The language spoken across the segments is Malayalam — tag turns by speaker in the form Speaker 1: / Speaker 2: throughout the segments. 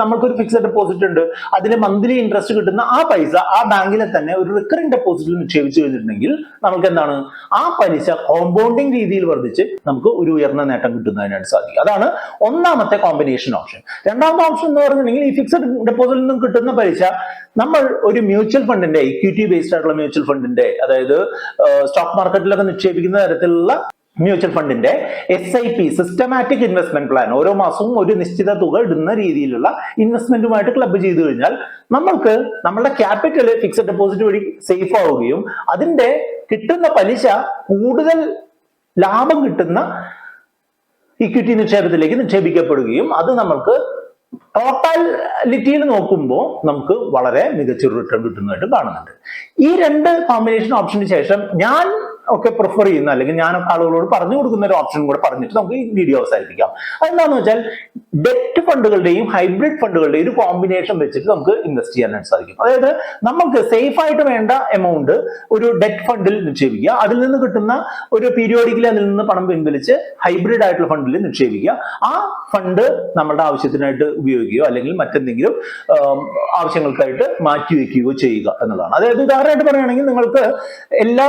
Speaker 1: നമ്മൾക്കൊരു ഫിക്സഡ് ഡെപ്പോസിറ്റ് ഉണ്ട്, അതിന് മന്ത്ലി ഇൻട്രസ്റ്റ് കിട്ടുന്ന ആ പൈസ ആ ബാങ്കിലെ തന്നെ ഒരു റിക്കറിംഗ് ഡെപ്പോസിറ്റിൽ നിക്ഷേപിച്ചു കഴിഞ്ഞിട്ടുണ്ടെങ്കിൽ നമുക്ക് എന്താണ് ആ പലിശ കോമ്പൗണ്ടിങ് രീതിയിൽ വർദ്ധിച്ച് നമുക്ക് ഒരു ഉയർന്ന നേട്ടം കിട്ടുന്നതിനായിട്ട് സാധിക്കും. അതാണ് ഒന്നാമത്തെ കോമ്പിനേഷൻ ഓപ്ഷൻ. രണ്ടാമത്തെ ഓപ്ഷൻ എന്ന് പറഞ്ഞിട്ടുണ്ടെങ്കിൽ ഈ ഫിക്സഡ് ഡെപ്പോസിറ്റിൽ നിന്നും കിട്ടുന്ന പലിശ നമ്മൾ ഒരു മ്യൂച്വൽ ഫണ്ടിന്റെ, ഇക്വിറ്റി ബേസ്ഡ് ആയിട്ടുള്ള മ്യൂച്വൽ ഫണ്ടിന്റെ, അതായത് സ്റ്റോക്ക് മാർക്കറ്റിലൊക്കെ നിക്ഷേപിക്കുന്ന തരത്തിലുള്ള മ്യൂച്വൽ ഫണ്ടിന്റെ SIP, സിസ്റ്റമാറ്റിക് ഇൻവെസ്റ്റ്മെന്റ് പ്ലാൻ, ഓരോ മാസവും ഒരു നിശ്ചിത തുക ഇടുന്ന രീതിയിലുള്ള ഇൻവെസ്റ്റ്മെന്റുമായിട്ട് ക്ലബ് ചെയ്തു കഴിഞ്ഞാൽ നമ്മൾക്ക് നമ്മുടെ ക്യാപിറ്റൽ ഫിക്സഡ് ഡെപ്പോസിറ്റ് വഴി സേഫ് ആവുകയും അതിന്റെ കിട്ടുന്ന പലിശ കൂടുതൽ ലാഭം കിട്ടുന്ന ഇക്വിറ്റി നിക്ഷേപത്തിലേക്ക് നിക്ഷേപിക്കപ്പെടുകയും അത് നമ്മൾക്ക് ടോട്ടാലിറ്റിയിൽ നോക്കുമ്പോൾ നമുക്ക് വളരെ മികച്ചൊരു റിട്ടേൺ കിട്ടുന്നതായിട്ട് കാണുന്നുണ്ട്. ഈ രണ്ട് കോമ്പിനേഷൻ ഓപ്ഷന് ശേഷം ഞാൻ ഒക്കെ പ്രിഫർ ചെയ്യുന്ന, അല്ലെങ്കിൽ ഞാനൊക്കെ ആളുകളോട് പറഞ്ഞു കൊടുക്കുന്ന ഒരു ഓപ്ഷൻ കൂടെ പറഞ്ഞിട്ട് നമുക്ക് ഈ വീഡിയോ അവസാനിപ്പിക്കാം. അതെന്താണെന്ന് വെച്ചാൽ ഡെറ്റ് ഫണ്ടുകളുടെയും ഹൈബ്രിഡ് ഫണ്ടുകളുടെയും ഒരു കോമ്പിനേഷൻ വെച്ചിട്ട് നമുക്ക് ഇൻവെസ്റ്റ് ചെയ്യാനായിട്ട് സാധിക്കും. അതായത് നമുക്ക് സേഫ് ആയിട്ട് വേണ്ട എമൗണ്ട് ഒരു ഡെറ്റ് ഫണ്ടിൽ നിക്ഷേപിക്കുക, അതിൽ നിന്ന് കിട്ടുന്ന ഒരു പീരിയോഡിക്കലി അതിൽ നിന്ന് പണം പിൻവലിച്ച് ഹൈബ്രിഡ് ആയിട്ടുള്ള ഫണ്ടിൽ നിക്ഷേപിക്കുക. ആ ഫണ്ട് നമ്മുടെ ആവശ്യത്തിനായിട്ട് ഉപയോഗിക്കുകയോ അല്ലെങ്കിൽ മറ്റെന്തെങ്കിലും ആവശ്യങ്ങൾക്കായിട്ട് മാറ്റിവെക്കുകയോ ചെയ്യുക എന്നുള്ളതാണ്. അതായത് ഉദാഹരണമായിട്ട് പറയുകയാണെങ്കിൽ നിങ്ങൾക്ക് എല്ലാ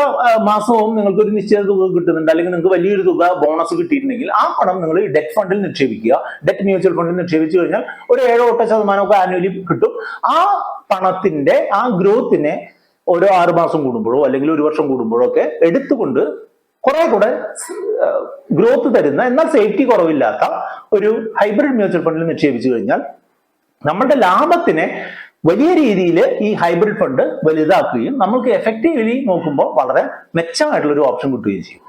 Speaker 1: മാസവും നിങ്ങൾക്ക് ഒരു നിശ്ചിത തുക കിട്ടുന്നുണ്ട്, അല്ലെങ്കിൽ നിങ്ങൾക്ക് വലിയൊരു തുക ബോണസ് കിട്ടിയിട്ടുണ്ടെങ്കിൽ ആ പണം നിങ്ങൾ ഡെറ്റ് ഫണ്ടിൽ നിക്ഷേപിക്കുക. ഡെറ്റ് മ്യൂച്വൽ ഫണ്ടിൽ നിക്ഷേപിച്ചു കഴിഞ്ഞാൽ ഒരു 7-8% ആനുവലി കിട്ടും. ആ പണത്തിന്റെ ആ ഗ്രോത്തിനെ ഓരോ 6 മാസം കൂടുമ്പോഴോ അല്ലെങ്കിൽ 1 വർഷം കൂടുമ്പോഴോ ഒക്കെ എടുത്തുകൊണ്ട് കുറെ കൂടെ ഗ്രോത്ത് തരുന്ന എന്നാൽ സേഫ്റ്റി കുറവില്ലാത്ത ഒരു ഹൈബ്രിഡ് മ്യൂച്വൽ ഫണ്ടിൽ നിക്ഷേപിച്ചു കഴിഞ്ഞാൽ നമ്മളുടെ ലാഭത്തിനെ വലിയ രീതിയിൽ ഈ ഹൈബ്രിഡ് ഫണ്ട് വലുതാക്കുകയും നമുക്ക് എഫക്റ്റീവ്ലി നോക്കുമ്പോൾ വളരെ മെച്ചമായിട്ടുള്ള ഒരു ഓപ്ഷൻ കിട്ടുകയും ചെയ്യും.